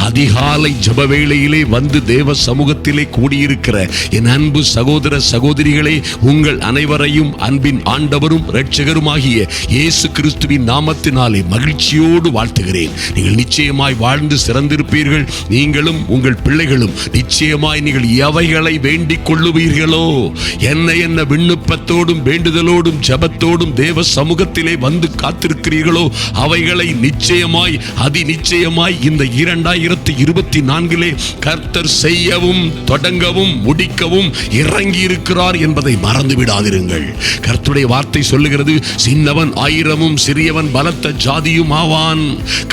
அதிகாலை ஜெப வேளையிலே வந்து தேவ சமூகத்திலே கூடியிருக்கிற என் அன்பு சகோதர சகோதரிகளே, உங்கள் அனைவரையும் அன்பின் ஆண்டவரும் இரட்சகருமாகிய இயேசு கிறிஸ்துவின் நாமத்தினாலே மகிழ்ச்சியோடு வாழ்த்துகிறேன். நீங்கள் நிச்சயமாய் வாழ்ந்து சிறந்திருப்பீர்கள். நீங்களும் உங்கள் பிள்ளைகளும் நிச்சயமாய் நீங்கள் எவைகளை வேண்டிக் கொள்ளுவீர்களோ, என்ன விண்ணப்பத்தோடும் வேண்டுதலோடும் ஜெபத்தோடும் தேவ சமூகத்திலே வந்து காத்திருக்கிறீர்களோ, அவைகளை நிச்சயமாய் நிச்சயமாய் இந்த 2024 கர்த்தர் செய்யவும் தொடங்கவும் முடிக்கவும் இறங்கி இருக்கிறார் என்பதை மறந்து விடாதிருங்கள். கர்த்தருடைய வார்த்தை சொல்லுகிறது, சின்னவன் 1000 சிறியவன் பலத்த ஜாதியும் ஆவான்.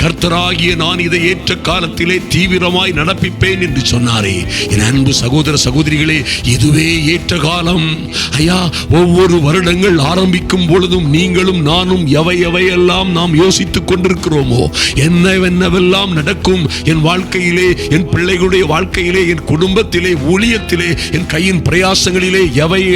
கர்த்தராகிய நான் இதை ஏற்ற காலத்திலே தீவிரமாய் நடப்பிப்பேன் என்று சொன்னாரே. என் அன்பு சகோதர சகோதரிகளே, இதுவே ஏற்ற காலம். ஐயா, ஒவ்வொரு வருடங்கள் ஆரம்பிக்கும் பொழுதும் நீங்களும் நானும் எவையெல்லாம் நாம் யோசித்துக் கொண்டிருக்கிறோமோ, என்னவெல்லாம் நடக்கும் என் வாழ்க்கையிலே, என் பிள்ளைகளுடைய வாழ்க்கையிலே, என் குடும்பத்திலே, ஊழியத்திலே, என் கையின் பிரயாசங்களிலே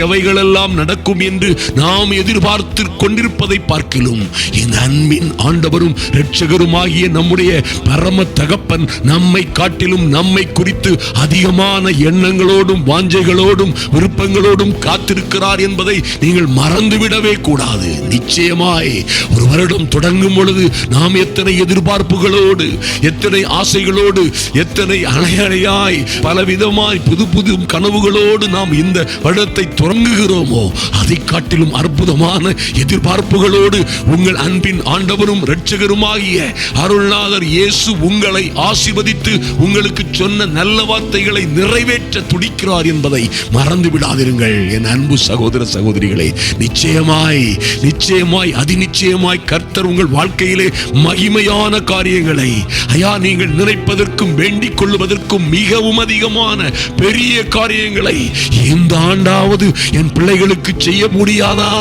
எவைகளெல்லாம் நடக்கும் என்று நாம் எதிர்பார்த்து கொண்டிருப்பதை பார்க்கிலும் இந்த அன்பின் ஆண்டவரும் இரட்சகருமாகிய நம்முடைய பரம தகப்பன் நம்மை காட்டிலும் நம்மை குறித்து அதிகமான எண்ணங்களோடும் வாஞ்சைகளோடும் விருப்பங்களோடும் காத்திருக்கிறார் என்பதை நீங்கள் மறந்துவிடவே கூடாது. நிச்சயமாய் ஒரு வருடம் தொடங்கும் பொழுது நாம் எத்தனை எதிர்பார்ப்புகளோடு, எத்தனை ஆசைகளோடு, எத்தனை அணையாய் பலவிதமாய் புது கனவுகளோடு நாம் இந்த வருடத்தை தொடங்குகிறோமோ, அதை காட்டிலும் அற்புதமான எதிர்பார்ப்புகளோடு உங்கள் அன்பின் ஆண்டவரும் இரட்சகருமாகிய அருள்நாதர் இயேசு உங்களை ஆசீர்வதித்து உங்களுக்கு சொன்ன நல்ல வார்த்தைகளை நிறைவேற்ற துடிக்கிறார் என்பதை மறந்து விடாதிருங்கள். என் அன்பு சகோதர சகோதரிகளே, நிச்சயமாய் அதிநிச்சயமாய் கர்த்தர் உங்கள் வாழ்க்கையிலே மகிமையான காரியங்களை, ஐயா, நீங்கள் நினைப்பதற்கும் வேண்டிக் கொள்வதற்கும் மிகவும் அதிகமான பெரிய காரியங்களை இந்த ஆண்டாவது என் பிள்ளைகளுக்கு செய்ய முடியாதா?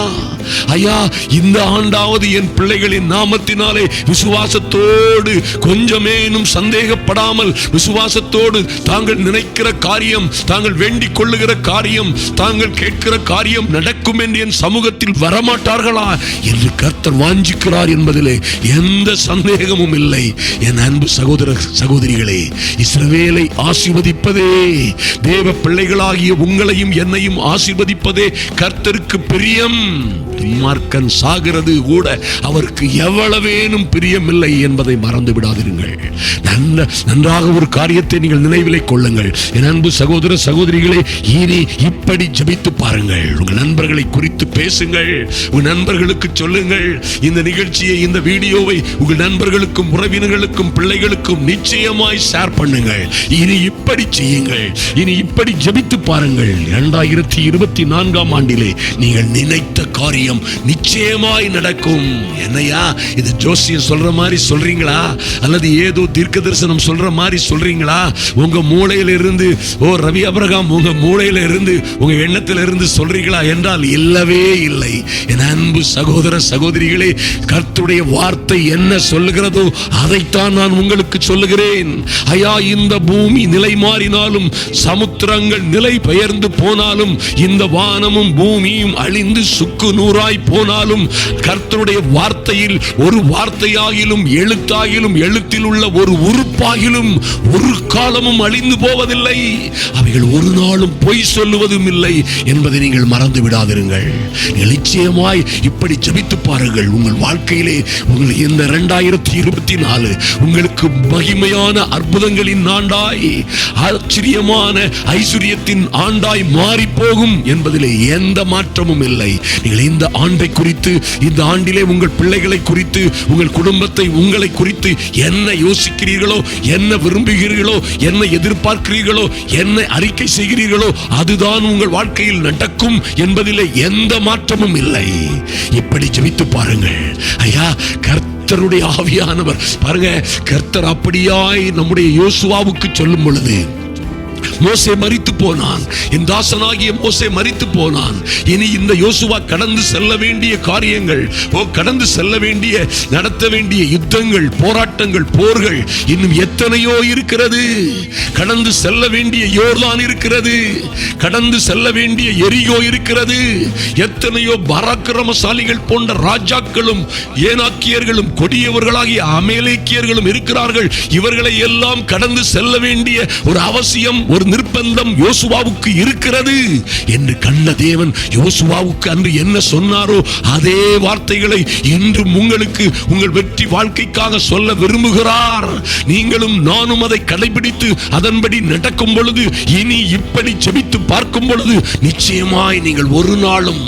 ஐயா, இந்த ஆண்டாவது என் பிள்ளைகளின் நாமத்தினாலே விசுவாசத்தோடு, கொஞ்சமேனும் சந்தேகப்படாமல் விசுவாசத்தோடு தாங்கள் நினைக்கிற காரியம், தாங்கள் வேண்டிக் கொள்ளுகிற காரியம், தாங்கள் கேட்கிற காரியம் நடக்கும் என்று என் சமூகத்தில் வரமாட்டார்களா என்று கர்த்தர் வாஞ்சிக்கிறார் என்பதிலே எந்த சந்தேகமும் இல்லை. என் அன்பு சகோதர சகோதரிகளே, இஸ்ரவேலை ஆசீர்வதிப்பதே, தேவ பிள்ளைகளாகிய உங்களையும் என்னையும் ஆசீர்வதிப்பதே கர்த்தருக்கு பிரியம். துன்மார்க்கன் சாகிறது கூட அவருக்கு எவ்வளவேனும் பிரியமில்லை என்பதை மறந்து விடாதிருங்கள். நன்றாக ஒரு காரியத்தை நீங்கள் நினைவிலை கொள்ளுங்கள். என் அன்பு சகோதர சகோதரிகளே, இனி இப்படி ஜெபித்து பாருங்கள். உங்கள் நண்பர்களை குறித்து பேசுங்கள். உங்கள் நண்பர்களுக்கு சொல்லுங்கள். இந்த நிகழ்ச்சியை, இந்த வீடியோவை உங்கள் நண்பர்களுக்கும் உறவினர்களுக்கும் பிள்ளைகளுக்கும் நிச்சயமாய் ஷேர் பண்ணுங்கள். இனி இப்படி செய்யுங்கள். இனி இப்படி ஜெபித்து பாருங்கள். 2024 ஆண்டிலே நீங்கள் நினைத்த காரியம் நிச்சயமாய் நடக்கும். என்னையா, இது ஜோசியம் சொல்ற மாதிரி சொல்றீங்களா, அல்லது ஏதோ தீர்க்க தரிசனம் சொல்ற மாதிரி சொல்றீங்களா? உங்க மூளையில இருந்து, ஓ ரவி அபிரகாம், உங்க மூளையில இருந்து, உங்க எண்ணத்தில இருந்து சொல்றீங்களா என்றால் இல்லவே இல்லை. என் அன்பு சகோதர சகோதரிகளே, கர்த்தருடைய வார்த்தை என்ன சொல்லுகிறதோ அதைத்தான் நான் உங்களுக்கு சொல்லுகிறேன். ஐயா, இந்த பூமி நிலை மாறினாலும், சமுத்திரங்கள் நிலை பெயர்ந்து போனாலும், இந்த வானமும் பூமியும் அழிந்து சுக்கு நூறாய் போனாலும், கர்த்தருடைய வார்த்தையில் ஒரு வார்த்தையாகிலும் எழுத்தாகிலும் எழுத்தில் உள்ள ஒரு உறுப்பாகிலும் ஒரு காலமும் அழிந்து போவதில்லை. அவைகள் ஒரு நாளும் பொய் சொல்லுவதும் இல்லை என்பதை நீங்கள் மறந்து விடாதிருங்கள். நிச்சயமாய் இப்படி ஜெபித்து பாருங்கள். உங்கள் வாழ்க்கையிலே உங்கள் இந்த 2024 உங்களுக்கு மகிமையான அற்புதங்களின் ஆண்டாய், ஆச்சரியமான ஐஸ்வரியத்தின் ஆண்டாய் மாறி போகும் என்பதிலே எந்த மாற்றமும் இல்லை. நீங்கள் இந்த ஆண்டை குறித்து, இந்த ஆண்டிலே உங்கள் பிள்ளைகளை குறித்து, உங்கள் குடும்பத்தை, உங்களை குறித்து என்ன யோசிக்கிறீர்களோ, என்ன விரும்புகிறீர்களோ, என்ன எதிர்பார்க்கிறீர்களோ, என்ன அறிக்கை செய்கிறீர்களோ, அதுதான் உங்கள் வாழ்க்கையில் நடக்கும் என்பதிலே எந்த மாற்றமும் இல்லை. இப்படி ஜெபித்து பாருங்கள். ஐயா, கர்த்தருடைய ஆவியானவர் பாருங்க, கர்த்தர் அப்படியாய் நம்முடைய யோசுவாவுக்கு சொல்லும் பொழுது மோசே மரித்து போனான், என் தாசனாகிய மோசே மரித்து போனான். இனி இந்த யோசுவா கடந்து செல்ல வேண்டிய காரியங்கள், கடந்து செல்ல வேண்டிய, நடத்த வேண்டிய யுத்தங்கள், போராட்டங்கள், போர்கள் இன்னும் எத்தனையோ இருக்கிறது. கடந்து செல்ல வேண்டிய யோர்தான் இருக்கிறது, கடந்து செல்ல வேண்டிய எரிகோ இருக்கிறது. எத்தனையோ பராக்கிரமசாலிகள் போன்ற ராஜாக்களும் ஏனாக்கியர்களும் கொடியவர்களாகிய அமலேக்கியர்களும் இருக்கிறார்கள். இவர்களை எல்லாம் கடந்து செல்ல வேண்டிய ஒரு அவசியம், ஒரு நிர்பந்தம் யோசுவாவுக்கு இருக்கிறது என்று கண்ட தேவன் யோசுவாவுக்கு அன்று என்ன சொன்னாரோ அதே வார்த்தைகளை இன்றும் உங்களுக்கு உங்கள் வெற்றி வாழ்க்கைக்காக சொல்ல விரும்புகிறார். நீங்களும் நானும் அதை கடைபிடித்து அதன்படி நடக்கும் பொழுது, இனி இப்படி செபித்து பார்க்கும் பொழுது, நிச்சயமாய் நீங்கள் ஒரு நாளும்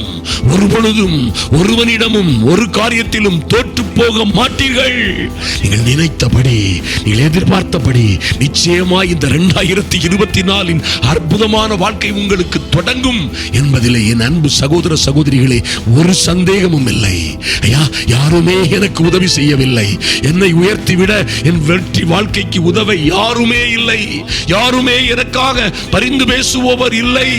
ஒரு பொழுதும் ஒருவனிடமும் ஒரு காரியத்திலும் தோற்று போக மாட்டீர்கள். நீங்கள் நினைத்தபடி, நீங்கள் எதிர்பார்த்தபடி நிச்சயமாய் இந்த 2024 அற்புதமான வாழ்க்கை உங்களுக்கு தொடங்கும் என்பதிலே என் அன்பு சகோதர சகோதரிகளே ஒரு சந்தேகமும் இல்லை. ஐயா, யாருமே எனக்கு உதவி செய்யவில்லை, என்னை உயர்த்திவிட என் வெற்றி வாழ்க்கைக்கு உதவ யாருமே இல்லை, யாருமே எனக்காக பரிந்து பேசுபவர் இல்லை,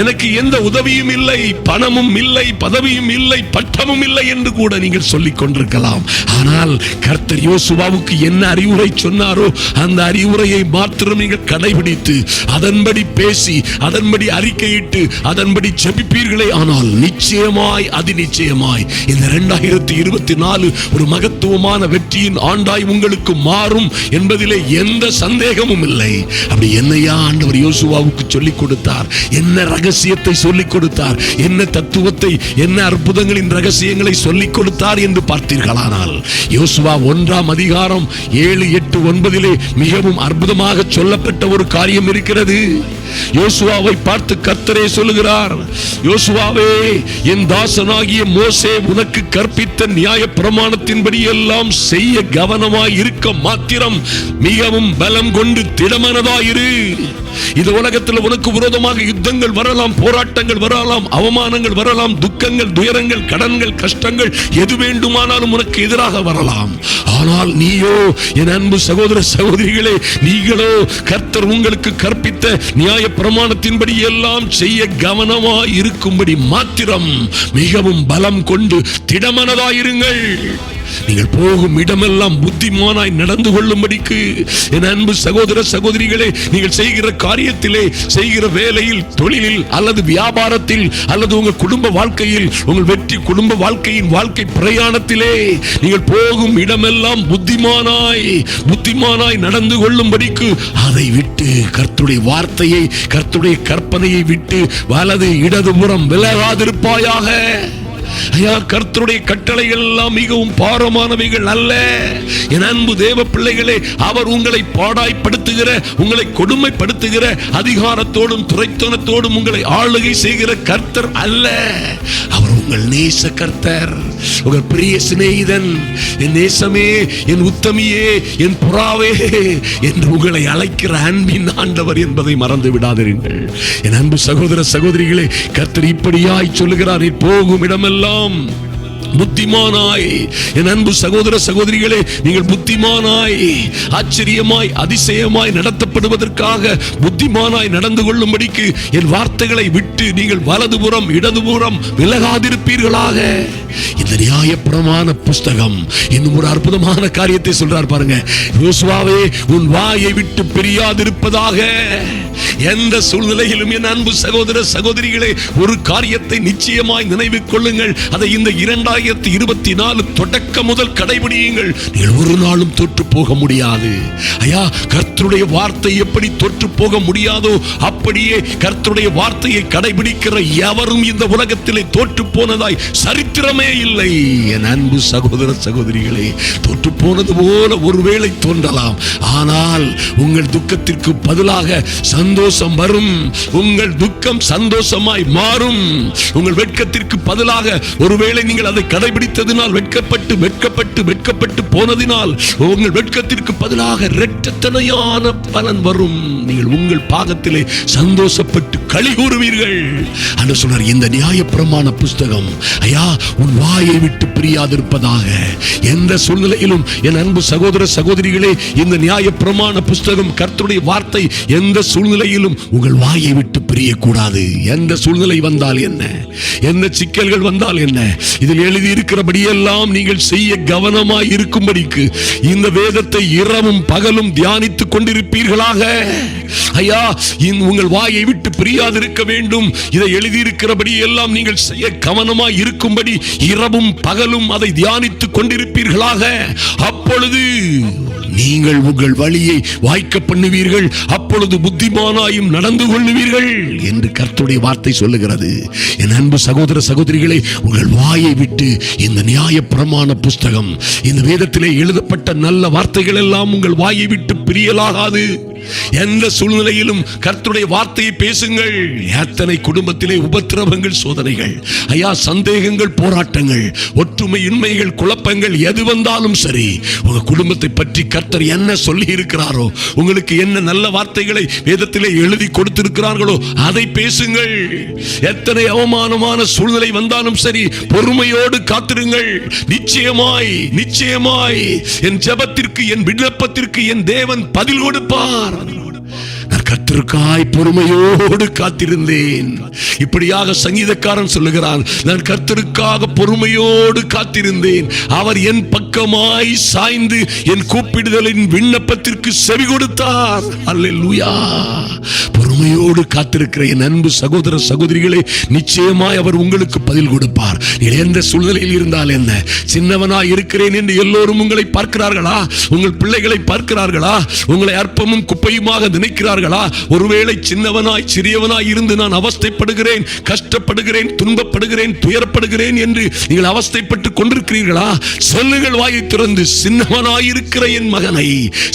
எனக்கு எந்த உதவியும் இல்லை, பணமும் இல்லை, பதவியும் இல்லை, பட்டமும் இல்லை என்று கூட நீங்கள் சொல்லிக் கொண்டிருக்கலாம். ஆனால் கர்த்தர் யோசுவாவுக்கு என்ன அறிவுரை சொன்னாரோ அந்த அறிவுரையை மாத்திரம் நீங்கள் கடைபிடித்து அதன்படி பேசி அதன்படி அறிக்கையிட்டு அதன்படி ஜெபிப்பீர்களே, ஆனால் நிச்சயமாய் நிச்சயமாய் இந்த 2024 ஒரு மகத்துவமான வெற்றியின் ஆண்டாய் உங்களுக்கு மாறும் என்பதிலே எந்த சந்தேகமும் இல்லை. அப்படி என்னையா ஆண்டவர் யோசுவாவுக்கு சொல்லிக் கொடுத்தார், என்ன ரகசியத்தை சொல்லிக் கொடுத்தார், என்ன தத்துவத்தை, என்ன அற்புதங்களின் ரகசியங்களை சொல்லிக் கொடுத்தார் என்று பார்த்தீர்களானால், யோசுவா 1ஆம் அதிகாரம் 7, 8, 9 மிகவும் அற்புதமாக சொல்லப்பட்ட ஒரு காரியம் இருக்கிறது. யோசுவாவை பார்த்து கர்த்தரே சொல்லுகிறார், யோசுவாவே, என் தாசனாகிய மோசே உனக்கு கற்பித்த நியாய பிரமாணத்தின்படி எல்லாம் செய்ய கவனமாய் இருக்க மாத்திரம் மிகவும் பலம் கொண்டு திடமனதாயிரு. இந்த உலகத்தில் உனக்கு விரோதமாக யுத்தங்கள் வரலாம், போராட்டங்கள் வரலாம், அவமானங்கள் வரலாம், துக்கங்கள், துயரங்கள், கடன்கள், கஷ்டங்கள் எது வேண்டுமானாலும் உனக்கு எதிராக வரலாம். ஆனால் நீயோ என் அன்பு சகோதர சகோதரிகளே, நீங்களோ கர்த்தர் உங்களுக்கு கற்பித்த நியாய பிரமாணத்தின்படி எல்லாம் செய்ய கவனமாய் இருக்கும்படி மாத்திரம் மிகவும் பலம் கொண்டு திடமனதாயிருங்கள். நீங்கள் போகும் இடமெல்லாம் புத்திமானாய் நடந்து கொள்ளும்படிக்கு என் அன்பு சகோதர சகோதரிகளே, நீங்கள் செய்கிற காரியத்திலே, செய்கிற வேலையில், தொழிலில் அல்லது வியாபாரத்தில் அல்லது உங்கள் குடும்ப வாழ்க்கையில், உங்கள் வெற்றி குடும்ப வாழ்க்கையின் வாழ்க்கை பிரயாணத்திலே நீங்கள் போகும் இடமெல்லாம் புத்திமானாய் நடந்து கொள்ளும்படிக்கு அதை விட்டு கர்த்தருடைய வார்த்தையை, கர்த்தருடைய கற்பனையை விட்டு வலது இடதுபுறம் விலகாதிருப்பாயாக. ஐயா, கர்த்தருடைய கட்டளைகள் எல்லாம் மிகவும் பாரமானவைகள் அல்ல. என் அன்பு தேவ பிள்ளைகளே, அவர் உங்களை பாடாய்ப்படுத்துகிற, உங்களை கொடுமைப்படுத்துகிற, அதிகாரத்தோடும் துரைத்தனத்தோடும் உங்களை ஆளுகை செய்கிற கர்த்தர் அல்ல. அவர் உங்கள் நேச கர்த்தர், உங்கள் பிரிய சிநேகிதன், என் நேசமே, என் உத்தமியே, என் புறாவே என்று உங்களை அழைக்கிற அன்பின் ஆண்டவர் என்பதை மறந்து விடாதீர்கள். என் அன்பு சகோதர சகோதரிகளே, கர்த்தர் இப்படியாய் சொல்லுகிறார், போகும் இடமெல்லாம் புத்திமானாய். என் அன்பு சகோதர சகோதரிகளே, நீங்கள் புத்திமானாய், ஆச்சரியமாய், அதிசயமாய் நடத்தப்படுவதற்காக புத்திமானாய் நடந்து கொள்ளும்படிக்கு என் வார்த்தைகளை விட்டு நீங்கள் வலதுபுறம் இடதுபுறம் விலகாதிருப்பீர்களாக. இந்த நியாயப்பிரமாண புஸ்தகம் இன்னும் ஒரு அற்புதமான காரியத்தை சொல்றார் பாருங்க. யோசுவாவே, உன் வாயை விட்டு பிரியாதிருப்பதாக. எந்த சூழ்நிலையிலும் என் அன்பு சகோதர சகோதரிகளே, ஒரு காரியத்தை நிச்சயமாய் நினைவு கொள்ளுங்கள், அதை இந்த 2024 தொடக்க முதல் கடைபிடியுங்கள். நீங்கள் ஒரு நாளும் தோற்று போக முடியாது. ஐயா, கர்த்தருடைய வார்த்தை எப்படி தோற்று போக முடியாதோ அப்படியே கர்த்தருடைய வார்த்தையை கடைபிடிக்கிற எவரும் இந்த உலகத்திலே தோற்று போனதாய் சரித்திரமே இல்லை. என் அன்பு சகோதர சகோதரிகளே, தோற்று போனது போல ஒருவேளை தோன்றலாம், ஆனால் உங்கள் துக்கத்திற்கு பதிலாக சந்தோஷம் வரும். உங்கள் துக்கம் சந்தோஷமாய் மாறும். உங்கள் வெட்கத்திற்கு பதிலாக ஒருவேளை நீங்கள் அதை கடைபிடித்ததினால் வெட்கப்பட்டு வெட்கப்பட்டு வெட்கப்பட்டு போனதினால் உங்கள் வெட்கத்திற்கு பதிலாக இரட்டத்தனையான பலன் வரும். நீங்கள் உங்கள் பாகத்திலே சந்தோஷப்பட்டு களி கூறுவீர்கள் என்று சொன்னார். இந்த நியாயப்பிரமாண புஸ்தகம் ஐயா உன் வாயை விட்டு பிரியாதிருப்பதாக. எந்த சூழ்நிலையிலும் என் அன்பு சகோதர சகோதரிகளே, இந்த நியாயப்பிரமாண புஸ்தகம் கர்த்தருடைய வார்த்தை எந்த சூழ்நிலையிலும் உங்கள் வாயை விட்டு பிரியக்கூடாது. எந்த சூழ்நிலை வந்தால் என்ன, என்ன சிக்கல்கள் வந்தால் என்ன, இதில் எழுதி இருக்கிறபடியெல்லாம் நீங்கள் செய்ய கவனமாய் இருக்கும்படிக்கு இந்த வேதத்தை இரவும் பகலும் தியானித்துக் கொண்டிருப்பீர்களாக. ஐயா உங்கள் வாயை விட்டு பிரியாதிருக்க வேண்டும். இதை எழுதியிருக்கிறபடி எல்லாம் நீங்கள் செய்ய கவனமாய் இருக்கும்படி இரவும் பகலும் அதை தியானித்துக் கொண்டிருப்பீர்களாக. அப்பொழுது நீங்கள் உங்கள் வழியை வாய்க்க பண்ணுவீர்கள், அப்பொழுது புத்திமானாயும் நடந்து கொள்ளுவீர்கள் என்று கர்த்தருடைய வார்த்தை சொல்லுகிறது. என் அன்பு சகோதர சகோதரிகளே, உங்கள் வாயை விட்டு இந்த நியாயப்பிரமாண புஸ்தகம், இந்த வேதத்திலே எழுதப்பட்ட நல்ல வார்த்தைகள் எல்லாம் உங்கள் வாயை விட்டு பிரியலாகாது. எந்த சூழ்நிலையிலும் கர்த்தருடைய வார்த்தையை பேசுங்கள். எத்தனை குடும்பத்திலே உபத்திரவங்கள், சோதனைகள், ஐயா சந்தேகங்கள், போராட்டங்கள், ஒற்றுமை இன்மைகள், குழப்பங்கள் எது வந்தாலும் சரி, உங்க குடும்பத்தை பற்றி கர்த்தர் என்ன சொல்லி இருக்கிறாரோ, உங்களுக்கு என்ன நல்ல வார்த்தைகளை வேதத்திலே எழுதி கொடுத்திருக்கிறார்களோ அதை பேசுங்கள். எத்தனை அவமானமான சூழ்நிலை வந்தாலும் சரி, பொறுமையோடு காத்திருங்கள். நிச்சயமாய் நிச்சயமாய் என் ஜெபத்திற்கு, என் விண்ணப்பத்திற்கு என் தேவன் பதில் கொடுப்பார். நான் கர்த்தருக்காய் பொறுமையோடு காத்திருந்தேன். இப்படியாக சங்கீதக்காரன் சொல்லுகிறான், நான் கர்த்தருக்காக பொறுமையோடு காத்திருந்தேன். அவர் என் பக்கமாய் சாய்ந்து என் கூப்பிடுதலின் விண்ணப்பத்திற்கு செவி கொடுத்தார். அல்லேலூயா. பொறுமையோடு காத்திருக்கிற என் அன்பு சகோதர சகோதரிகளே, நிச்சயமாய் அவர் உங்களுக்கு பதில் கொடுப்பார். நீங்கள் எந்த சூழ்நிலையில் இருந்தால் என்ன, சின்னவனாய் இருக்கிறேன் என்று எல்லோரும் உங்களை பார்க்கிறார்களா? உங்கள் பிள்ளைகளை பார்க்கிறார்களா? உங்களை அற்பமும் குப்பையுமாக நினைக்கிறார்களா? ஒருவேளை சின்னவனாய் சிறியவனாய் இருந்து நான் அவஸ்தைப்படுகிறேன், கஷ்டப்படுகிறேன், துன்பப்படுகிறேன், துயரப்படுகிறேன் என்று நீங்கள் அவஸ்தைப்பட்டு கொண்டிருக்கிறீர்களா? சொல்லுங்கள் வாயை திறந்து, சின்னவனாய் இருக்கிற என் மகனை,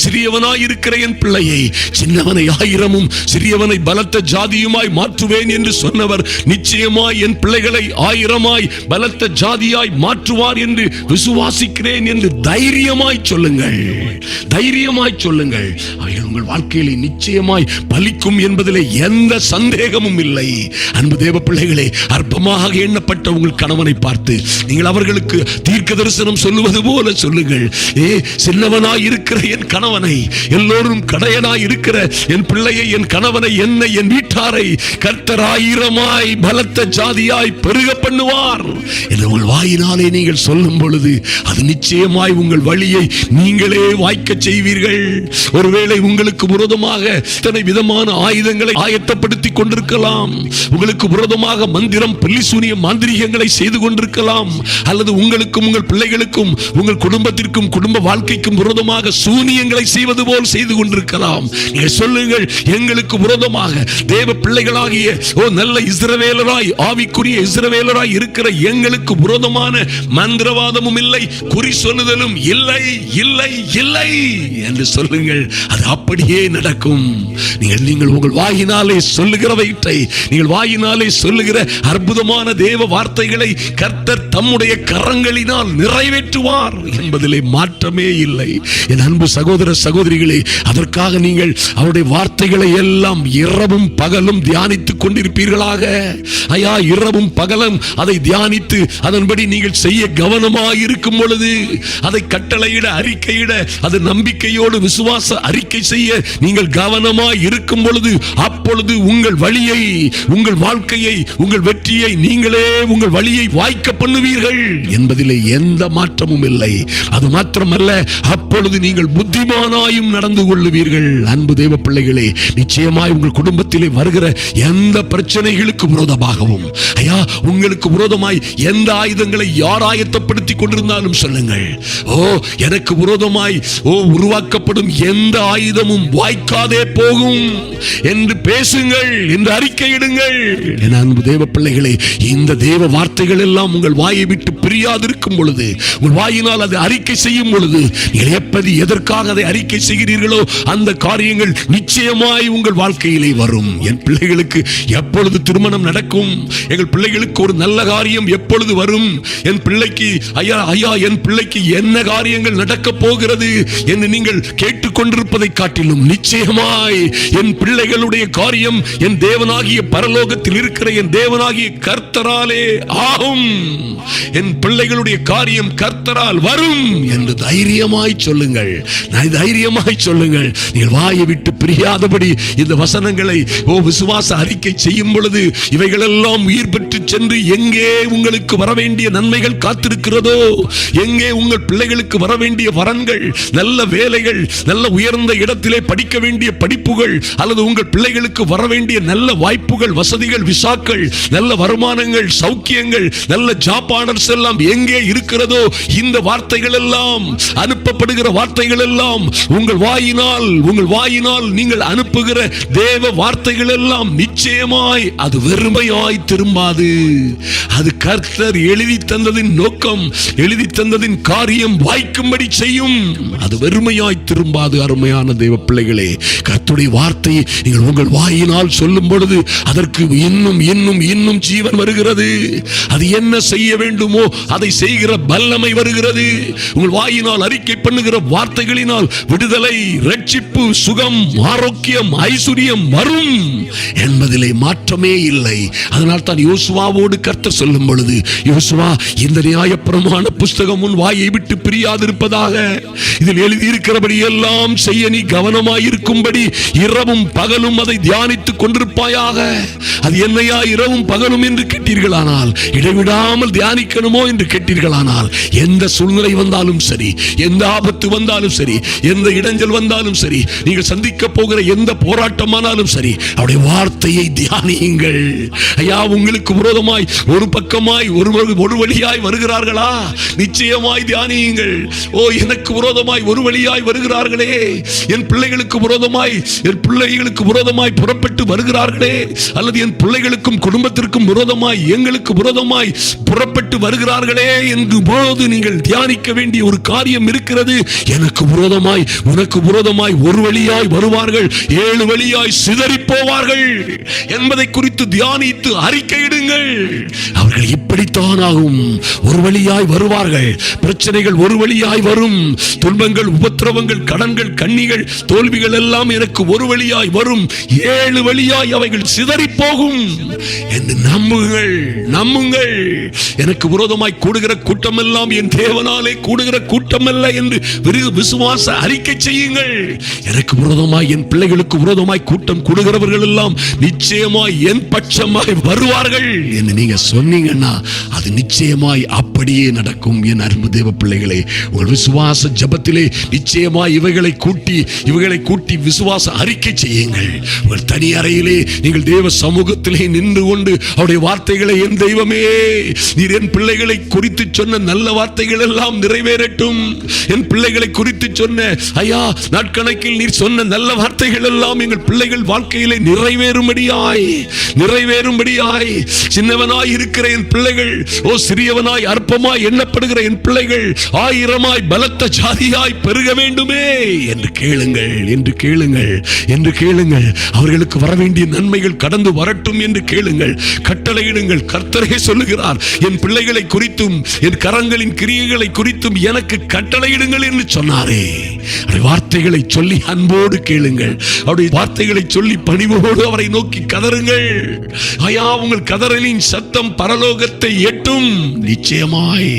சிறியவனாய் இருக்கிற என் பிள்ளையை, சின்னவனை ஆயிரமும் சிறியவனை பலத்த ஜாதியுமாய் மாற்றுவேன் என்று சொன்னவர் நிச்சயமாய் என் பிள்ளைகளை ஆயிரமாய் பலத்த ஜாதியாய் மாற்றுவார் என்று விசுவாசிக்கிறேன் என்று தைரியமாய் சொல்லுங்கள். தைரியமாய் சொல்லுங்கள். அவைகள் உங்கள் வாழ்க்கையிலே நிச்சயமாய் பலிக்கும் என்பதிலே எந்த சந்தேகமும் இல்லை. அன்பு தேவ பிள்ளைகளே, அற்பமாக எண்ணப்பட்ட உங்கள் கணவனை பார்த்து நீங்கள் அவர்களுக்கு தீர்க்க தரிசனம் சொல்லுவது போல சொல்லுங்கள். சின்னவனாய் இருக்கிற என் கணவனை, எல்லோரும் கடையனாய் இருக்கிற என் பிள்ளையை, என் கணவனை, என்னை, என் வீட்டாரை கர்த்தர் ஆயிரமாய் பலத்த ஜாதியாய் பெருக பண்ணுவார் என்று உங்கள் வாயினாலே நீங்கள் சொல்லும் பொழுது அது நிச்சயமாய் உங்கள் வழியை நீங்களே வாய்க்க செய்வீர்கள். ஒருவேளை உங்களுக்கு விரோதமாக இத்தனை விதமான ஆயுதங்களை ஆயத்தப்படுத்தி கொண்டிருக்கலாம். உங்களுக்கு விரோதமாக மந்திரம், பில்லிசூனிய மாந்திரிகங்களை செய்து கொண்டிருக்கலாம். அல்லது உங்களுக்கும் உங்கள் பிள்ளைகளுக்கும் உங்கள் குடும்பத்திற்கும் குடும்ப வாழ்க்கைக்கும் விரோதமாக சூனியங்களை செய்வது போல் செய்து கொண்டிருக்கலாம். நீங்கள் சொல்லுங்கள், எங்களுக்கு விரோதமாக தேவ பிள்ளைகளாகிய நல்ல இஸ்ரவேலராய், ஆவிக்குரிய இஸ்ரவேலராய் இருக்கிற எங்களுக்கு விரோதமான மந்திரவாதமும் இல்லை, குறி சொல்லுதலும் இல்லை, இல்லை, இல்லை என்று சொல்லுங்கள். அது அப்படியே நடக்கும். நீங்கள் உங்கள் வாயினாலே சொல்லுகிறவற்றை, நீங்கள் வாயினாலே சொல்லுகிற அற்புதமான தேவ வார்த்தைகளை கர்த்தர் தம்முடைய கரங்களினால் நிறைவேற்றுவார் என்பதிலே மாற்றமே இல்லை. என் அன்பு சகோதர சகோதரிகளே, அதற்காக நீங்கள் அவருடைய வார்த்தைகளை எல்லாம் இரவும் பகலும் தியானித்துக் கொண்டிருப்பீர்களாக. ஐயா, இரவும் பகலும் அதை தியானித்து அதன்படி நீங்கள் செய்ய கவனமாய் இருக்கும் பொழுது, அதை கட்டளையிட, அறிக்கையிட, அது நம்பிக்கையோடு விசுவாச அறிக்கை செய்ய நீங்கள் கவனமாய் இருக்கும் பொழுது, அப்பொழுது உங்கள் வழியை, உங்கள் வாழ்க்கையை, உங்கள் வெற்றியை நீங்களே உங்கள் வழியை வாய்க்க பண்ணுவீர்கள் என்பதிலே எந்த மாற்றமும் இல்லை. அது மாத்திரமல்ல, அப்பொழுது நீங்கள் புத்திமானாயும் நடந்து கொள்ளுவீர்கள். அன்பு தேவ பிள்ளைகளே, நிச்சயமாய் உங்கள் குடும்பத்திலே வருகிற எந்த பிரச்சனைகளுக்கு விரோதமாகவும், ஐயா உங்களுக்கு விரோதமாய் எந்த ஆயுதங்களை யார் ஆயத்தப்படுத்தி கொண்டிருந்தாலும் சொல்லுங்கள், எனக்கு விரோதமாய் உருவாக்கப்படும் எந்த ஆயுதமும் வாய்க்காதே போகும் என்று பேசுங்கள், என்று அறிக்கையிடுங்கள். என் அன்பு தேவ பிள்ளைகளே, இந்த தேவ வார்த்தைகள் எல்லாம் உங்கள் உங்கள் வாயை விட்டு பிரியாதிருக்கும் பொழுது, உங்கள் வாயினால் அதை அறிக்கை செய்யும் பொழுது, நீங்கள் எப்படி எதற்காக அதை அறிக்கை செய்கிறீர்களோ அந்த காரியங்கள் நிச்சயமாய் உங்கள் வாழ்க்கையிலே வரும். என் பிள்ளைகளுக்கு எப்பொழுது திருமணம் நடக்கும்? எங்கள் பிள்ளைகளுக்கு ஒரு நல்ல காரியம் எப்பொழுது வரும்? என் பிள்ளைக்கு ஐயா என் பிள்ளைக்கு என்ன காரியங்கள் நடக்க போகிறது என்று நீங்கள் கேட்டுக்கொண்டிருப்பதை காட்டிலும் நிச்சயமாய் என் பிள்ளைகளுடைய காரியம் என் தேவனாகிய பரலோகத்தில் இருக்கிற என் தேவனாகிய கர்த்தராலே ஆகும். என் பிள்ளைகளுடைய காரியம் கர்த்தரால் வரும் என்று தைரியமாய் சொல்லுங்கள். தைரியமாய் சொல்லுங்கள். நீங்கள் வாயை விட்டு பிரியாதபடி இந்த வசனங்களை விசுவாச அறிக்கை செய்யும் பொழுது இவைகளெல்லாம் உயிர் பெற்று சென்று எங்கே உங்களுக்கு வர வேண்டிய நன்மைகள் காத்திருக்கிறதோ, எங்கே உங்கள் பிள்ளைகளுக்கு வர வேண்டிய வரன்கள், நல்ல வேலைகள், நல்ல உயர்ந்த இடத்திலே படிக்க வேண்டிய படிப்புகள், அல்லது உங்கள் பிள்ளைகளுக்கு வர வேண்டிய நல்ல வாய்ப்புகள், வசதிகள், விசாக்கள், நல்ல வருமானங்கள், சௌக்கியங்கள், நல்ல ஜாப் ஆர்டர்ஸ் எல்லாம் எங்கே இருக்கிறதோ, இந்த வார்த்தைகள் எல்லாம், அனுப்பப்படுகிற வார்த்தைகள் எல்லாம் உங்கள் வாயினால் நீங்கள் அனுப்புகிற தேவ வார்த்தைகள் எல்லாம் நிச்சயமாய் அது வெறுமையாய் திரும்பாது. அது கர்த்தர் எழுதி தந்ததின் நோக்கம், எழுதி தந்ததின் காரியம் வாய்க்கும்படி செய்யும். அது வெறுமையாய் திரும்பாது. அருமையான தேவ பிள்ளைகளே, கர்த்தருடைய வார்த்தையை நீங்கள் உங்கள் வாயினால் சொல்லும் பொழுது அதற்கு இன்னும் இன்னும் இன்னும் ஜீவன் வருகிறது. அது என்ன செய்ய வேண்டுமோ அதை செய்கிற வல்லமை வருகிறது. உங்கள் வாயினால் அறிக்கை பண்ணுகிற வார்த்தைகளினால் விடுதலை, ரட்சிப்பு, சுகம், ஆரோக்கியம், ஐஸ்வர்யம் வரும் என்பதிலே மாற்றமே இல்லை. அதனால் தான் யோசுவாவோடு கர்த்தர் சொல்லும் பொழுது, யோசுவா, இந்த நியாயப்பிரமாண புஸ்தகம் உன் வாயை விட்டு பிரியாதிருப்பதாக, இதில் எழுதியிருக்கிறபடி எல்லாம் செய்ய நீ கவனமாயிருக்கும்படி இரவும் பகலும் அதை தியானித்துக் கொண்டிருப்பாயாக. அது என்னையா இரவும் பகலும் என்று கேட்டீர்களானால், இடைவிடாமல் தியானிக்கணுமோ என்று கேட்டீர்களானால், எந்த சூழ்நிலை வந்தாலும் சரி, எந்த ஆபத்து வந்தாலும் சரி, எந்த இடைஞ்சல் வந்தாலும் சரி, நீங்கள் சந்திக்க போகிற எந்த போராட்டமானாலும் சரி, அவருடைய வார்த்தையை தியானியுங்கள். ஐயா, உங்களுக்கு விரோதமாய் ஒரு பக்கமாய் ஒரு வழியாய் வருகிறார்களா? நிச்சயமாய் தியானியுங்கள். ஓ, எனக்கு விரோதமாய் ஒரு வழியாய் வருகிறார்களே, என் பிள்ளைகளுக்கு விரோதமாய் புறப்பட்டு வருகிறார்களே, அல்லது என் பிள்ளைகளுக்கும் குடும்பத்திற்கும் விரோதமாய், எங்களுக்கு விரோதமாய் புறப்பட்டு வருகிறார்களே என்று போது நீங்கள் தியானிக்க வேண்டிய ஒரு காரியம் இருக்கிறது. எனக்கு விரோதமாய், உனக்கு விரோதமாய் ஒரு வழியாய் வருவார்கள், 7 வழியாய் சிதறி போவார்கள் என்பதை குறித்து தியானித்து அறிக்கையிடுங்கள். அவர்கள் இப்படித்தான் ஆகும். ஒரு வழியாய் வருவார்கள், பிரச்சனைகள் ஒரு வழியாய் வரும், துன்பங்கள், உபத்திரவங்கள், கடன்கள், கண்ணிகள், தோல்விகள் எல்லாம் எனக்கு ஒரு வழியாய் வரும், 7 வழியாய் அவைகள் சிதறி போகும் என்று நம்புங்கள். எனக்கு விரோதமாய் கூடுகிற கூட்டம் எல்லாம் என் தேவனாலே கூடுகிற கூட்டம் அல்ல என்று விசுவாச அறிக்கை செய்யுங்கள். எனக்கு விரோதமாய், என் பிள்ளைகளுக்கு விரோதமாய் கூட்டம் கூடுகிறவர்கள் எல்லாம் நிச்சயமாய் என் பட்சமாய் வருவார்கள் என்று நீங்க சொன்னீங்கன்னா அது நிச்சயமாய் அப்படியே நடக்கும். என் அன்பு தேவ பிள்ளைகளே, உங்கள் விசுவாச ஜபத்திலே நிச்சயமாய் இவைகளை கூட்டி விசுவாச அறிக்கை செய்யுங்கள். உங்கள் தனி அறையிலே நீங்கள் தேவ சமூகத்திலே நின்று கொண்டு அவருடைய வார்த்தைகளை, என் தெய்வமே, நீர் என் பிள்ளைகளை குறித்து சொன்ன நல்ல வார்த்தைகள் எல்லாம் நிறைவேறட்டும். என் பிள்ளைகளை குறித்து சொன்ன ஐயா நாட்கணக்கில் நீர் சொன்ன நல்ல வார்த்தைகள் எல்லாம் எங்கள் பிள்ளைகள் வாழ்க்கையிலே நிறைவேறும்படியாய் சின்னவனாய் இருக்கிற என் பிள்ளைகள், ஓ சிறியவனாய் அற்பமாய் எண்ணப்படுகிற என் பிள்ளைகள் 1000 பலத்த ஜாதியாய் பெருக வேண்டுமே என்று கேளுங்கள். அவர்களுக்கு வர வேண்டிய நன்மைகள் கடந்து வரட்டும் என்று கேளுங்கள், கட்டளையிடுங்கள். கர்த்தரே சொல்லுகிறார், என் பிள்ளைகளை குறித்தும் என் கரங்களின் கிரியைகளை குறித்தும் எனக்கு கட்டளையிடுங்கள் என்று சொன்னாரே. வார்த்தைகளை சொல்லி அன்போடு கேளுங்கள். அவருடைய வார்த்தைகளை சொல்லி பணிவோடு அவரை நோக்கி கதறுங்கள். ஐயா, உங்கள் கதறலின் சத்தம் பரலோகத்தை எட்டும். நிச்சயமாய்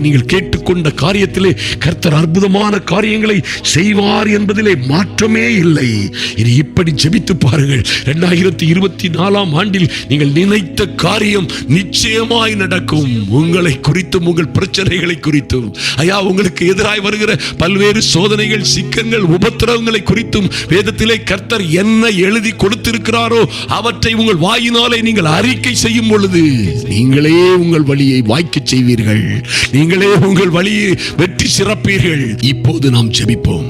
நீங்கள் கேட்டுக்கொண்ட காரியத்திலே கர்த்தர் அற்புதமான காரியங்களை செய்வார் என்பதிலே மாற்றமே இல்லை. இனி இப்படி ஜெபித்து பாருங்கள். 2024 ஆண்டில் நீங்கள் நினைத்த காரியம் நிச்சயமாய் நடக்கும். உங்களை குறித்தும் உங்கள் பிரச்சனைகளை குறித்தும், ஐயா, உங்களுக்கு எதிராய் வருகிற பல்வேறு சோதனைகள், சிக்கங்கள், உபத்திரவங்களை குறித்தும் வேதத்திலே கர்த்தர் என்ன எழுதி கொடுத்திருக்கிறாரோ அவற்றை உங்கள் வாயினாலே நீங்கள் அறிக்கை செய்யும் பொழுது நீங்களே உங்கள் வழியை வாய்க்கச் செய்வீர்கள். நீங்களே உங்கள் வழியை வெற்றி சிறப்பீர்கள். இப்போது நாம் ஜெபிப்போம்.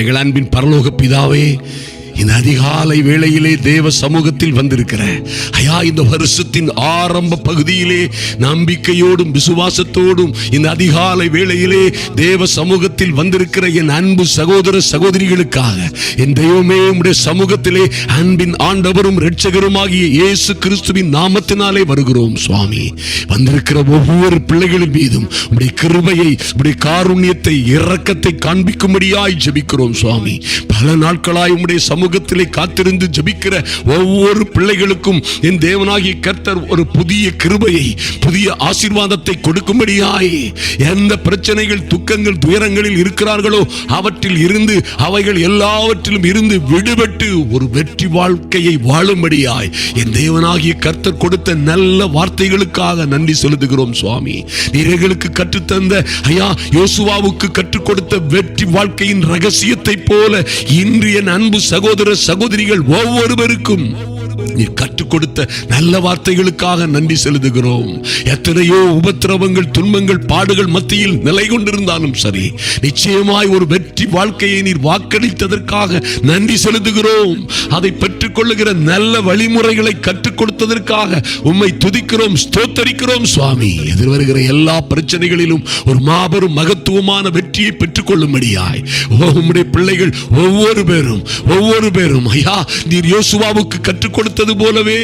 எங்கள் அன்பின் பரலோக பிதாவே, இந்த அதிகாலை வேளையிலே தேவ சமூகத்தில் வந்திருக்கிற ஐயா, இந்த வருஷத்தின் ஆரம்ப பகுதியிலே நம்பிக்கையோடும் விசுவாசத்தோடும் இந்த அதிகாலை வேளையிலே தேவ சமூகத்தில் வந்திருக்கிற என் அன்பு சகோதர சகோதரிகளுக்காக என் தெய்வமே, உம்முடைய சமூகத்திலே அன்பின் ஆண்டவரும் இரட்சகருமாகிய இயேசு கிறிஸ்துவின் நாமத்தினாலே வருகிறோம் சுவாமி. வந்திருக்கிற ஒவ்வொரு பிள்ளைகளின் மீதும் உம்முடைய கிருபையை, உம்முடைய காருண்யத்தை, இரக்கத்தை காண்பிக்கும்படியாய் ஜெபிக்கிறோம் சுவாமி. பல நாட்களாய் உம்முடைய சமூகத்திலே காத்திருந்து ஜெபிக்கிற ஒவ்வொரு பிள்ளைகளுக்கும் என் தேவனாகிய கர்த்தர் ஒரு புதிய கிருபையை, புதிய ஆசீர்வாதத்தை கொடுக்கும்படியாய், எந்த பிரச்சனைகள், துக்கங்கள், துயரங்களில் இருக்கிறார்களோ அவற்றில் இருந்து, அவைகள் எல்லாவற்றிலும் இருந்து விடுபட்டு ஒரு வெற்றி வாழ்க்கையை வாழும்படியாய் என் தேவனாகிய கர்த்தர் கொடுத்த நல்ல வார்த்தைகளுக்காக நன்றி செலுத்துகிறோம் சுவாமி. நீர் எங்களுக்கு கற்றுத்தந்த ஐயா, யோசுவாவுக்கு கற்றுக் கொடுத்த வெற்றி வாழ்க்கையின் ரகசியத்தை போல இன்று என் அன்பு சகோதர சகோதரிகள் ஒவ்வொருவருக்கும் நீர் கற்றுக் கொடுத்த நல்ல வார்த்தைகளுக்காக நன்றி செலுத்துகிறோம். எத்தனையோ உபத்திரவங்கள், துன்பங்கள், பாடுகள் மத்தியில் நிலை கொண்டிருந்தாலும் சரி, நிச்சயமாய் ஒரு வெற்றி வாழ்க்கையை நீர் வாக்களித்ததற்காக நன்றி செலுத்துகிறோம். அதை பெற்றுக் கொள்ளுகிற நல்ல வழிமுறைகளை கற்றுக் கொடுத்ததற்காக உம்மை துதிக்கிறோம், ஸ்தோத்தரிக்கிறோம் சுவாமி. எதிர்வருகிற எல்லா பிரச்சனைகளிலும் ஒரு மாபெரும் மகத்துவமான வெற்றியை பெற்றுக் கொள்ளும்படியாய் உம்முடைய பிள்ளைகள் ஒவ்வொரு பேரும் ஐயா, நீர் யோசுவாவுக்கு கற்றுக் கொடுத்தது போலவே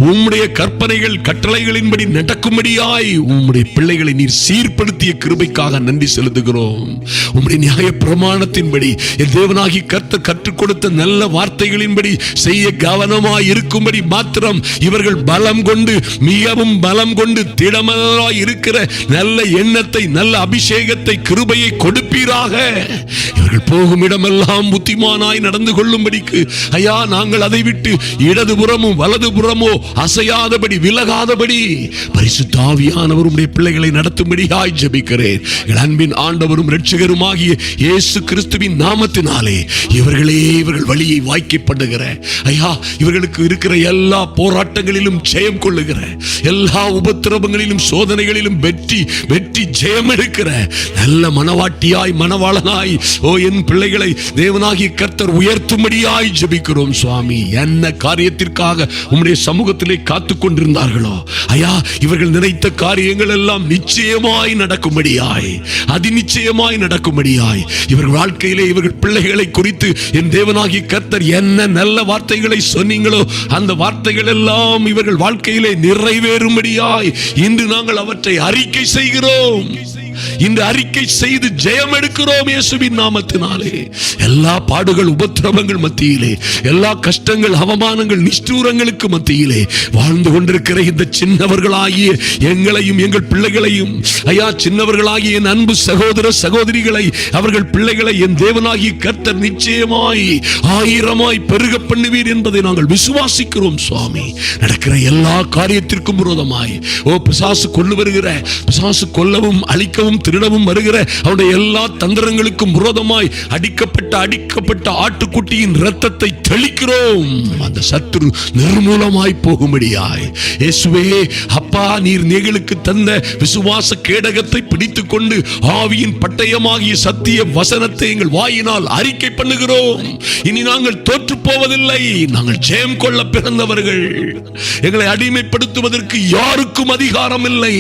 உம்முடைய கற்பனைகள், கட்டளைகளின்படி நடக்கும்படியாய் உம்முடைய பிள்ளைகளை நீர் சீர்படுத்திய கிருபைக்காக நன்றி செலுத்துகிறோம். உம்முடைய நியாய பிரமாணத்தின்படி என் தேவனாகி கர்த்தர் கற்றுக் கொடுத்த நல்ல வார்த்தைகளின்படி செய்ய கவனமாய் இருக்கும்படி மாத்திரம் இவர்கள் பலம் கொண்டு, மிகவும் பலம் கொண்டு திடமனதாய் இருக்கிற நல்ல எண்ணத்தை, நல்ல அபிஷேகத்தை, கிருபையை கொடுப்பீராக. இவர்கள் போகும் இடமெல்லாம் புத்திமானாய் நடந்து கொள்ளும்படிக்கு ஐயா, நாங்கள் அதை விட்டு இடதுபுறமும் வலதுபுறமோ அசையாதபடி, விலகாதபடி பரிசுத்த ஆவியானவர் உம்முடைய பிள்ளைகளை நடத்தும்படியாய் ஜெபிக்கிறேன். எங்கள் அன்பின் ஆண்டவரும் இரட்சகருமாகிய இயேசு கிறிஸ்துவின் நாமத்தினாலே இவர்கள் வழியை வாய்க்கப்படுகிற ஐயா, இவர்களுக்கு இருக்கிற எல்லா போராட்டங்களிலும் ஜெயம் கொள்ளுகிற, எல்லா உபத்திரவங்களிலும் சோதனைகளிலும் வெற்றி ஜெயம் எடுக்கிற நல்ல மனவாட்டியாய், மனவாளனாய் என் பிள்ளைகளை தேவனாகிய கர்த்தர் உயர்த்தும்படியாய் ஜெபிக்கிறோம் சுவாமி. என்ன காரியத்திற்காக உம்முடைய சமூகத்திலே காத்துக் கொண்டிருந்தார்களோ ஐயா, இவர்கள் நினைத்த காரியங்கள் எல்லாம் நிச்சயமாய் நடக்கும்படியாய், அதிநிச்சயமாய் நடக்கும்படியாய், இவர்கள் வாழ்க்கையிலே இவர்கள் பிள்ளைகளை குறித்து என் தேவனாகிய கர்த்தர் என்ன நல்ல வார்த்தைகளை சொன்னீங்களோ அந்த வார்த்தைகள் எல்லாம் இவர்கள் வாழ்க்கையிலே நிறைவேறும்படியாய் இன்று நாங்கள் அவற்றை அறிக்கை செய்கிறோம். இந்த அறிக்கை செய்து ஜெயம் எடுக்கிறோம் இயேசுவின் நாமத்தினாலே. எல்லா பாடுகள், உபத்திரவங்கள் மத்தியிலே, எல்லா கஷ்டங்கள், அவமானங்கள், நிஷ்டூரங்களுக்கு மத்தியிலே வாழ்ந்து கொண்டிருக்கிற இந்த சின்னவர்களாகிய எங்களையும் எங்கள் பிள்ளைகளையும் ஐயா, சின்னவர்களாகிய என் அன்பு சகோதர சகோதரிகளை, அவர்கள் பிள்ளைகளை என் தேவனாகிய கர்த்தர் நிச்சயமாய் ஆயிரமாய் பெருக பண்ணுவீர் என்பதை நாங்கள் விசுவாசிக்கிறோம் சுவாமி. நடக்கிற எல்லா காரியத்திற்கும் விரோதமாய் பிசாசு கொண்டு வருகிற, பிசாசு கொல்லவும் அழிக்கவும் திருடவும் வருகிற அவருடைய எல்லா தந்திரங்களுக்கும் விரோதமாய் அடிக்கப்பட்ட ஆட்டுக்குட்டியின் இரத்தத்தை தெளிக்கிறோம். அந்த சத்துரு நிர்மூலமாய் போகும்படியாய் இயேசுவே அப்பா, நீர் எங்களுக்கு தந்த விசுவாச கேடகத்தை பிடித்துக் கொண்டு ஆவியின் பட்டயமாகிய சத்திய வசனத்தை எங்கள் வாயினால் அறிக்கை பண்ணுகிறோம். இனி நாங்கள் தோற்று போவதில்லை, நாங்கள் ஜெயம் கொள்ள பிறந்தவர்கள். எங்களை அடிமைப்படுத்துவதற்கு யாருக்கும் அதிகாரம் இல்லை.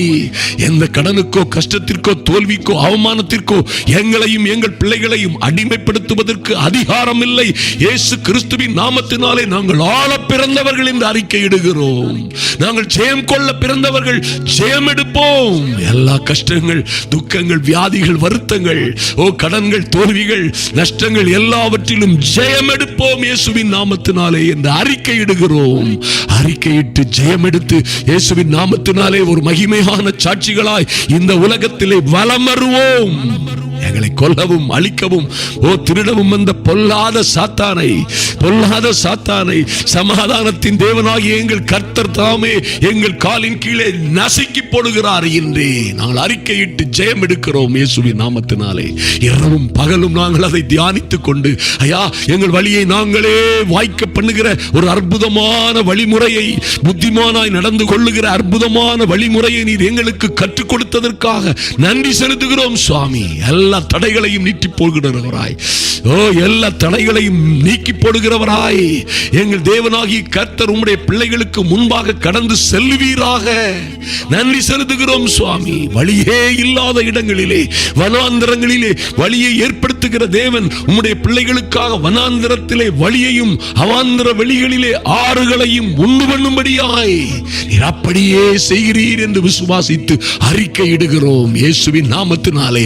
எந்த கடனுக்கோ, கஷ்டத்திற்கோ, தோல்விக்கோ, அவமானத்திற்கோ எங்களையும் எங்கள் பிள்ளைகளையும் அடிமைப்படுத்துவதற்கு அதிகாரம் இல்லை. இயேசு கிறிஸ்துவின் நாமத்தினாலே நாங்கள் ஆள பிறந்தவர்கள் என்று அறிக்கையிடுகிறோம். நாங்கள் ஜெயம் கொள்ள பிறந்தவர்கள், ஜெயம் எடுப்போம். எல்லா கஷ்டங்கள், துக்கங்கள், வியாதிகள், வருத்தங்கள், கடன்கள், தோல்விகள், நஷ்டங்கள் எல்லாவற்றிலும் ஜெயம் எடுப்போம் இயேசுவின் நாமத்தினாலே என்று அறிக்கையிடுகிறோம். அறிக்கையிட்டு ஜெயம் எடுத்து இயேசுவின் நாமத்தினாலே ஒரு மகிமையான சாட்சிகளாய் இந்த உலகத்திலே வலம் வருவோம். எங்களை கொல்லவும் அழிக்கவும் திருடவும் வந்த பொல்லாத சாத்தானை சமாதானத்தின் தேவனாகிய எங்கள் கர்த்தர் தாமே எங்கள் காலின் கீழே நசுக்கி போடுகிறார் என்றே நாங்கள் அறிக்கையிட்டு ஜெயம் எடுக்கிறோம் இயேசுவின் நாமத்தினாலே. இரவும் பகலும் நாங்கள் அதை தியானித்துக் கொண்டு ஐயா, எங்கள் வழியை நாங்களே வாய்க்க பண்ணுகிற ஒரு அற்புதமான வழிமுறையை, புத்திமானாய் நடந்து கொள்ளுகிற அற்புதமான வழிமுறையை நீர் எங்களுக்கு கற்றுக் கொடுத்ததற்காக நன்றி செலுத்துகிறோம் சுவாமி. எல்லா எல்லா தடைகளையும் நீட்டி போடுகிறவராய், எல்லா தடைகளையும் நீக்கி போடுகிறவராய் எங்கள் தேவனாகிய கர்த்தர் உம்முடைய பிள்ளைகளுக்கு முன்பாக கடந்து செல்வீராக. நன்றி செலுத்துகிறோம் சுவாமி. வழியே இல்லாத இடங்களிலே, வனாந்தரங்களிலே வழியை ஏற்படுத்துகிற தேவன் உம்முடைய பிள்ளைகளுக்காக வனாந்தரத்திலே வழியையும் அவாந்தர வெளிகளிலே ஆறுகளையும் உண்டு பண்ணும்படியாய் நீர் அப்படியே செய்கிறீர் என்று விசுவாசித்து அறிக்கையிடுகிறோம் இயேசுவின் நாமத்தினாலே.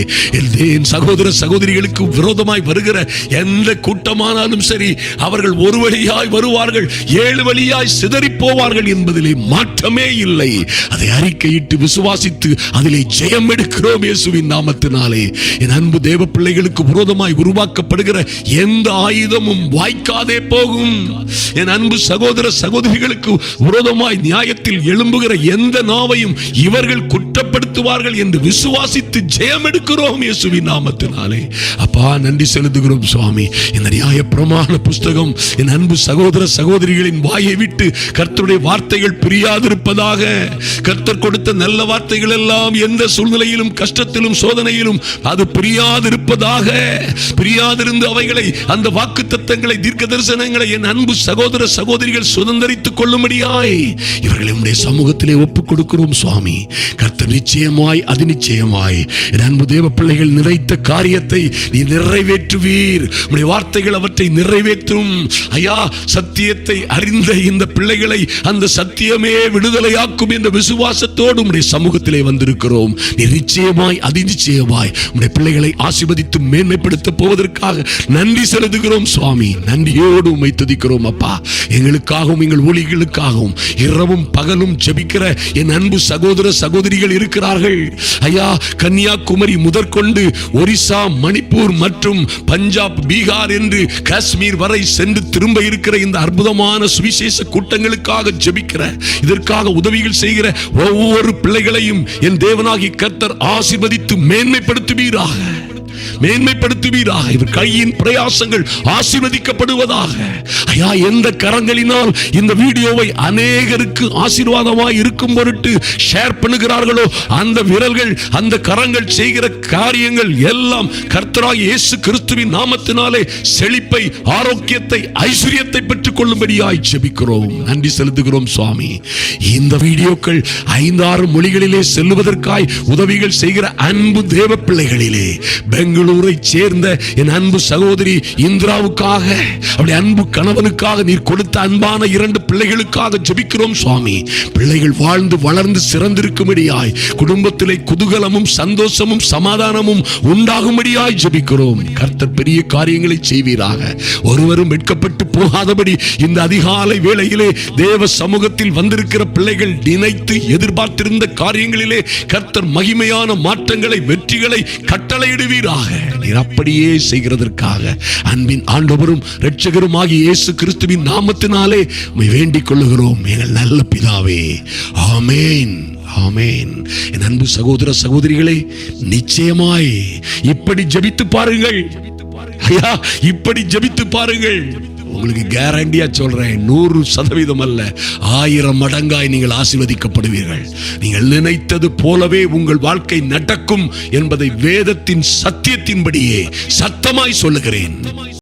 என் சகோதர சகோதரிகளுக்கு விரோதமாய் வருகிற எந்த கூட்டமானாலும் சரி, அவர்கள் ஒரு வழியாய் வருவார்கள், 7 வழியாய் சிதறி போவார்கள் என்பதிலே மாற்றமே இல்லை. அதை அறிக்கையிட்டு விசுவாசித்து அதிலே ஜெயம் எடுக்கிறோம் இயேசுவின் நாமத்தினாலே. என் அன்பு தேவ பிள்ளைகளுக்கு விரோதமாய் உருவாக்கப்படுகிற எந்த ஆயுதமும் வாய்க்காதே போகும். என் அன்பு சகோதர சகோதரிகளுக்கு விரோதமாய் நியாயத்தில் எழும்புகிற எந்த நாவையும் இவர்கள் குற்றப்படுத்துவார்கள் என்று விசுவாசித்து ஜெயம் எடுக்கிறோம் இயேசுவின் நாமத்தினாலே. அப்பா, நன்றி செலுத்துகிறோம் சுவாமி. இந்த நியாய பிரமாண புஸ்தகம் என் அன்பு சகோதர சகோதரிகளின் வாயை விட்டு கர்த்தருடைய வார்த்தைகள் பிரியாதிருப்பதாக. கர்த்தர் கொடுத்த நல்ல வார்த்தைகள் எல்லாம் எந்த சூழ்நிலையிலும், கஷ்டத்திலும், சோதனையிலும் அது பிரியாதிருப்பதாக. பிரியாதிருந்து அவைகளை, அந்த வாக்கு தத்தங்களை, தீர்க்க தரிசனங்களை என் அன்பு சகோதர சகோதரிகள் சுதந்தரித்துக் கொள்ளும்படியாய் இவர்களை உம்முடைய சமூகத்திலே ஒப்புக் கொடுக்கிறோம் சுவாமி. கர்த்தர் நிச்சயமாய், அது நிச்சயமாய் என் அன்பு தேவ பிள்ளைகள் நிறைத்த காரியத்தை நீ நிறைவேற்றுவீர். உம்முடைய வார்த்தைகள் அவற்றை நிறைவேற்றும் ஐயா. சத்தியத்தை அறிந்த இந்த பிள்ளைகளை அந்த சத்தியமே விடுதலையாக்கும் என்ற விசுவாசத்தோடு உம்முடைய சமூகத்திலே வந்திருக்கிறோம். நீ நிச்சயமாய், அது நிச்சயமாய் உம்முடைய பிள்ளைகளை ஆசீர்வதித்து மேன்மைப்படுத்த போவதற்காக நன்றி செலுத்துகிறோம் சுவாமி. நன்றியோடு உம்மை துதிக்கிறோம் அப்பா. எங்களுக்காகவும் எங்கள் ஊழியர்களுக்காகவும் இரவும் பகலும் ஜெபிக்கிற என் அன்பு சகோதர சகோதரிகள் இருக்கிறார்கள் ஐயா. கன்னியாகுமரி முதற்கொண்டு ஒரிசா, மணிப்பூர் மற்றும் பஞ்சாப், பீகார் என்று காஷ்மீர் வரை சென்று திரும்ப இருக்கிற இந்த அற்புதமான சுவிசேஷ கூட்டங்களுக்காக ஜெபிக்கிற, இதற்காக உதவிகள் செய்கிற ஒவ்வொரு பிள்ளைகளையும் என் தேவனாகிய கர்த்தர் ஆசீர்வதித்து மேன்மைப்படுத்துவீராக. இவர் கையின் பிரயாசங்கள் ஆசீர்வதிக்கப்படுவதாக. ஐயா, எந்த கரங்களினால் இந்த வீடியோவை அநேகருக்கு ஆசீர்வாதமாய் இருக்கும் பொருட்டு ஷேர் பண்ணுகிறார்களோ, அந்த விரல்கள், அந்த கரங்கள் செய்கிற காரியங்கள் எல்லாம் கர்த்தராகிய இயேசு கிறிஸ்துவின் நாமத்தினாலே செழிப்பை, ஆரோக்கியத்தை, ஐஸ்வரியத்தை பெற்றுக் கொள்ளும்படியாய் ஜெபிக்கிறோம். நன்றி செலுத்துகிறோம் சுவாமி. இந்த வீடியோக்கள் 5-6 மொழிகளிலே செல்லுவதற்காய் உதவிகள் செய்கிற அன்பு தேவ பிள்ளைகளிலே பெங்களூரை சேர்ந்த என் அன்பு சகோதரி இந்திராவுக்காக, அவருடைய அன்பு கணவனுக்காக நீர் கொடுத்த அன்பான 2 பிள்ளைகளுக்காக ஜெபிக்கிறோம் சுவாமி. பிள்ளைகள் வாழ்ந்து வளர்ந்து சிறந்திருக்கும்படியாய், குடும்பத்திலே குதூகலமும் சந்தோஷமும் சமாதானமும் உண்டாகும்படியாய் ஜெபிக்கிறோம். கர்த்தர் பெரிய காரியங்களை செய்வீராக. ஒருவரும் வெட்கப்பட்டு போகாதபடி இந்த அதிகாலை வேளையிலே தேவ சமூகத்தில் வந்திருக்கிற பிள்ளைகள் நினைத்து எதிர்பார்த்திருந்த காரியங்களிலே கர்த்தர் மகிமையான மாற்றங்களை, வெற்றிகளை கட்டளையிடுவீராக. நீர் அப்படியே செய்கிறதற்காக அன்பின் ஆண்டவரும் இரட்சகரும் ஆகிய இயேசு கிறிஸ்துவின் நாமத்தினாலே வேண்டிக் கொள்ளுகிறோம் எங்கள் நல்ல பிதாவே. ஆமென், ஆமென். என் அன்பு சகோதர சகோதரிகளே, நிச்சயமாய் இப்படி ஜெபித்து பாருங்கள் ஐயா. இப்படி ஜெபித்து பாருங்கள். உங்களுக்கு கேரண்டியா சொல்றேன், 100% அல்ல, 1000 மடங்காய் நீங்கள் ஆசீர்வதிக்கப்படுவீர்கள். நீங்கள் நினைத்தது போலவே உங்கள் வாழ்க்கை நடக்கும் என்பதை வேதத்தின் சத்தியத்தின்படியே சத்தமாய் சொல்லுகிறேன்.